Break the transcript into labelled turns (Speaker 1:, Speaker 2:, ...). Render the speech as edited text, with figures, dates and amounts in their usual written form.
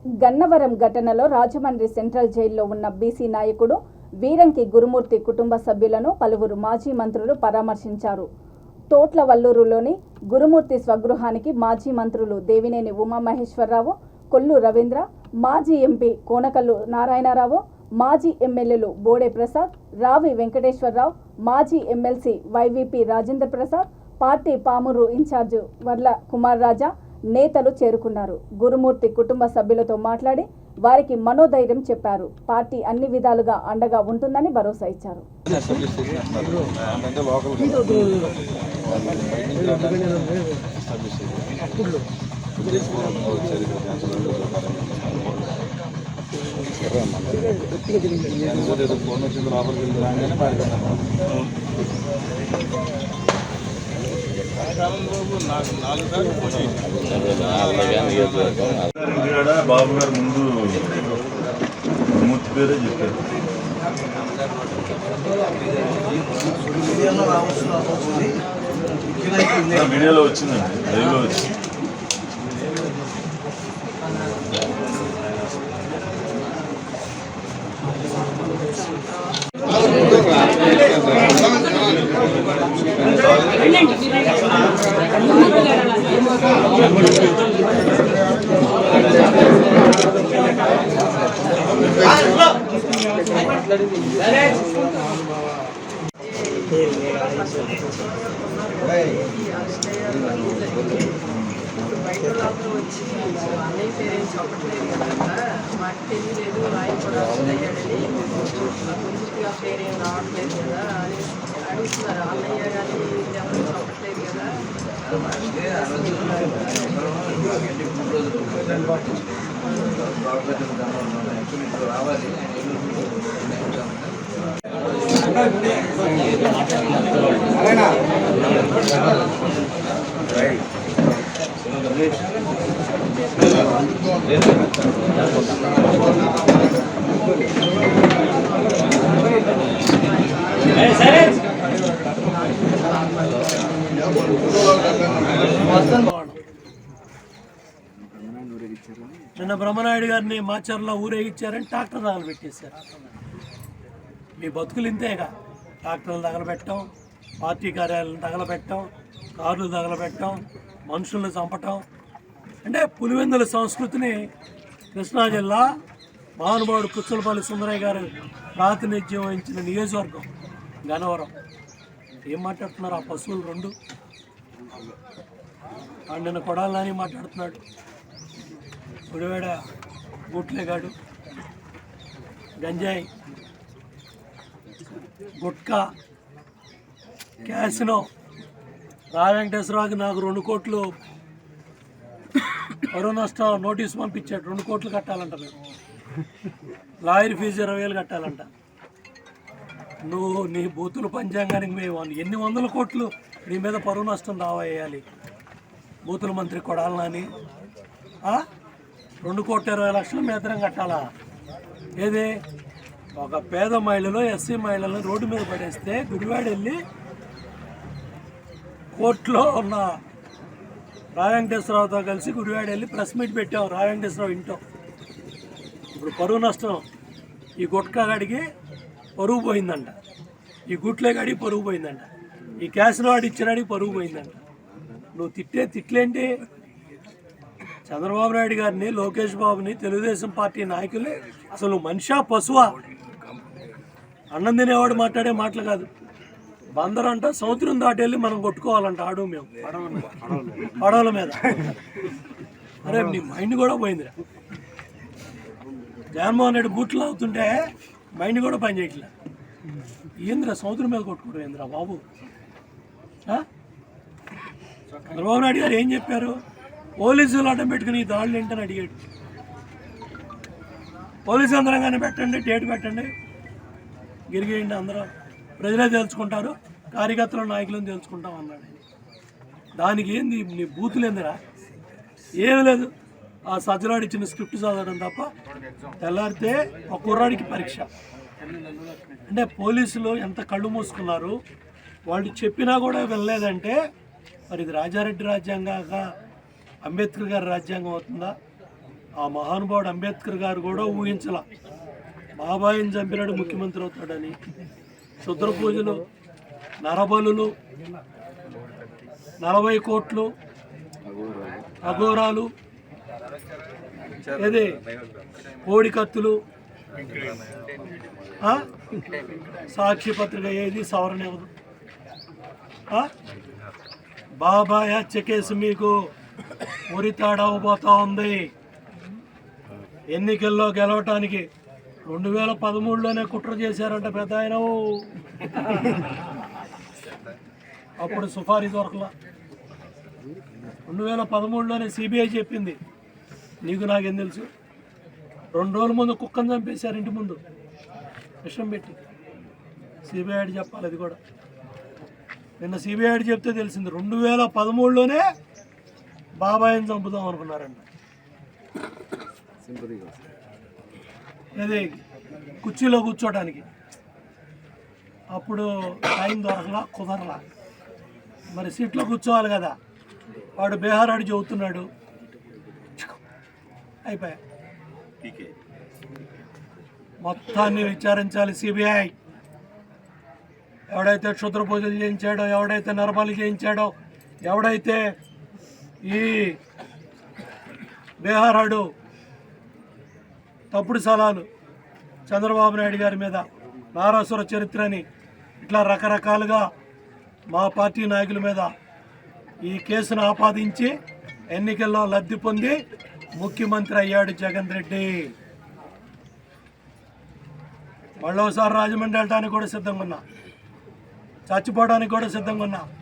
Speaker 1: గన్నవరం ఘటనలో రాజమండ్రి సెంట్రల్ జైల్లో ఉన్న బీసీ నాయకుడు వీరంకి గురుమూర్తి కుటుంబ సభ్యులను పలువురు మాజీ మంత్రులు పరామర్శించారు. తోట్లవల్లూరులోని గురుమూర్తి స్వగృహానికి మాజీ మంత్రులు దేవినేని ఉమామహేశ్వరరావు, కొల్లు రవీంద్ర, మాజీ ఎంపీ కోనకల్లు నారాయణరావు, మాజీ ఎమ్మెల్యేలు బోడే ప్రసాద్, రావి వెంకటేశ్వరరావు, మాజీ MLC వైవీపీ Rajendra Prasad, party Pamuru incharge Varla Kumar రాజా నేతలు చేరుకున్నారు. గురుమూర్తి కుటుంబ సభ్యులతో మాట్లాడి వారికి మనోధైర్యం చెప్పారు. పార్టీ అన్ని విధాలుగా అండగా ఉంటుందని భరోసా ఇచ్చారు.
Speaker 2: బాబు గారు ముందు గురుమూర్తి పేరే చెప్పారు. వీడియోలో వచ్చిందండి, లైవ్లో వచ్చింది.
Speaker 3: బయట లోపల వచ్చి అన్నయ్య పేరేం చెప్పట్లేదు కదా, మాకు తెలియలేదు, ఆయన కూడా అయ్యాడని పూర్తిగా పేరేం రావట్లేదు కదా అని అడుగుతున్నారు. అన్నయ్య కానీ ఎవరు చెప్పట్లేదు కదా.
Speaker 4: నిన్న బ్రహ్మనాయుడు గారిని మాచర్లో ఊరేగించారని ట్రాక్టర్ తగలబెట్టేశారు. మీ బతుకులు ఇంతేగా, ట్రాక్టర్లు తగలబెట్టడం, పార్టీ కార్యాలయాలను తగలబెట్టడం, కార్లు తగలబెట్టడం, మనుషులను చంపటం. అంటే పులివెందుల సంస్కృతిని కృష్ణా జిల్లా మహానుభావుడు పుచ్చలపల్లి సుందరయ్య గారు ప్రాతినిధ్యం వహించిన నియోజకవర్గం గన్నవరం. ఏం మాట్లాడుతున్నారు ఆ పశువులు రెండు? నిన్న కొడాలని మాట్లాడుతున్నాడు, గుడివాడ గుట్లేగాడు, గంజాయి, గుట్కా, క్యాసినో. వెంకటేశ్వరరావుకి నాకు 2 కోట్లు పరువు నష్టం నోటీసు పంపించాడు. 2 కోట్లు కట్టాలంట, మేము లాయర్ ఫీజు 20,000 కట్టాలంట. నువ్వు నీ బూతులు పంచాంగానికి మేము ఎన్ని వందల కోట్లు నీ మీద పరువు నష్టం దావా వేయాలి? బూతుల మంత్రి కొడాలని 2,20,00,000 మీ ఇద్దరం కట్టాలా? ఏది ఒక పేద మహిళలు, ఎస్సీ మహిళలను రోడ్డు మీద పడేస్తే గుడివాడ వెళ్ళి కోర్టులో ఉన్న వెంకటేశ్వరరావుతో కలిసి గుడివాడ వెళ్ళి ప్రెస్ మీట్ పెట్టాం. వెంకటేశ్వరరావు ఇంటో ఇప్పుడు పరువు నష్టం, ఈ గుట్కాగాడికి పరువు పోయిందంట, ఈ గుట్లేగాడికి పరువు పోయిందంట, ఈ క్యాసినో వాడి ఇచ్చినాడికి పరువు పోయిందంట. నువ్వు తిట్లేంటి? చంద్రబాబు నాయుడు గారిని, లోకేష్ బాబుని, తెలుగుదేశం పార్టీ నాయకుల్ని అసలు మనిషా పశువా? అన్నం తినేవాడు మాట్లాడే మాటలు కాదు. బందర్ అంట సముద్రం దాటి వెళ్ళి మనం కొట్టుకోవాలంట, ఆడు మేము పడవల మీద. అరే నీ మైండ్ కూడా పోయిందిరా. జగన్మోహన్ రెడ్డి బూట్లు అవుతుంటే మైండ్ కూడా పని చేయట్లే. ఏంద్రా సముద్రం మీద కొట్టుకోరు ఏంద్రా బాబు? చంద్రబాబు నాయుడు గారు ఏం చెప్పారు? పోలీసులు అడ్డం పెట్టుకుని ఈ దాడులు ఏంటని అడిగాడు. పోలీసు అందరంగానే పెట్టండి, డేట్ పెట్టండి, గిరిగేయండి, అందరూ ప్రజలే తెలుసుకుంటారు, కార్యకర్తలు నాయకులను తెలుసుకుంటాం అన్నాడు. దానికి ఏంది నీ బూతులు ఏందిరా? ఏమీ లేదు, ఆ సజ్జలాడు ఇచ్చిన స్క్రిప్ట్ చదవడం తప్ప. తెల్లారితే ఒక కుర్రాడికి పరీక్ష. అంటే పోలీసులు ఎంత కళ్ళు మూసుకున్నారు, వాళ్ళు చెప్పినా కూడా వెళ్ళలేదంటే మరి ఇది రాజారెడ్డి రాజ్యాంగంగా అంబేద్కర్ గారి రాజ్యాంగం అవుతుందా? ఆ మహానుభావుడు అంబేద్కర్ గారు కూడా ఊహించాల బాబాయిని చంపినాడు ముఖ్యమంత్రి అవుతాడని. శుద్ర పూజలు, నరబలులు, 40 కోట్లు, అఘోరాలు, ఏది కోడి కత్తులు, సాక్షి పత్రిక ఏది సవరణ ఇవ్వదు. బాబాయ్ హత్య కేసు మీకు ఉరితాడవబోతా ఉంది. ఎన్నికల్లో గెలవటానికి 2013లోనే కుట్ర చేశారంట పెద్ద ఆయన. అప్పుడు సుఫారీ దొరకలా. 2013లోనే సిబిఐ చెప్పింది. నీకు నాకేం తెలుసు? 2 రోజుల ముందు కుక్కను చంపేశారు ఇంటి ముందు విషం పెట్టి. సిబిఐ చెప్పాలి అది కూడా. నిన్న సిబిఐ చెప్తే తెలిసింది 2013లోనే బాబాయిని చంపుదాం అనుకున్నారంట. అదే కుర్చీలో కూర్చోడానికి అప్పుడు టైం దొరకలా, కుదరలా. మరి సీట్లో కూర్చోవాలి కదా. వాడు బేహారాడు చెబుతున్నాడు, అయిపోయా. మొత్తాన్ని విచారించాలి సిబిఐ. ఎవడైతే క్షుద్ర పూజలు చేయించాడో, ఎవడైతే నరబలి చేయించాడో, ఎవడైతే ఈ బేహారాడు తప్పుడు సలాలు చంద్రబాబు నాయుడు గారి మీద, నారాసుర చరిత్రని ఇట్లా రకరకాలుగా మా పార్టీ నాయకుల మీద ఈ కేసును ఆపాదించి ఎన్నికల్లో లబ్ధి పొంది ముఖ్యమంత్రి అయ్యాడు జగన్ రెడ్డి. మళ్ళీ ఒకసారి రాజమండ్రి వెళ్ళడానికి కూడా సిద్ధంగా ఉన్నా, చచ్చిపోవడానికి కూడా సిద్ధంగా ఉన్నా.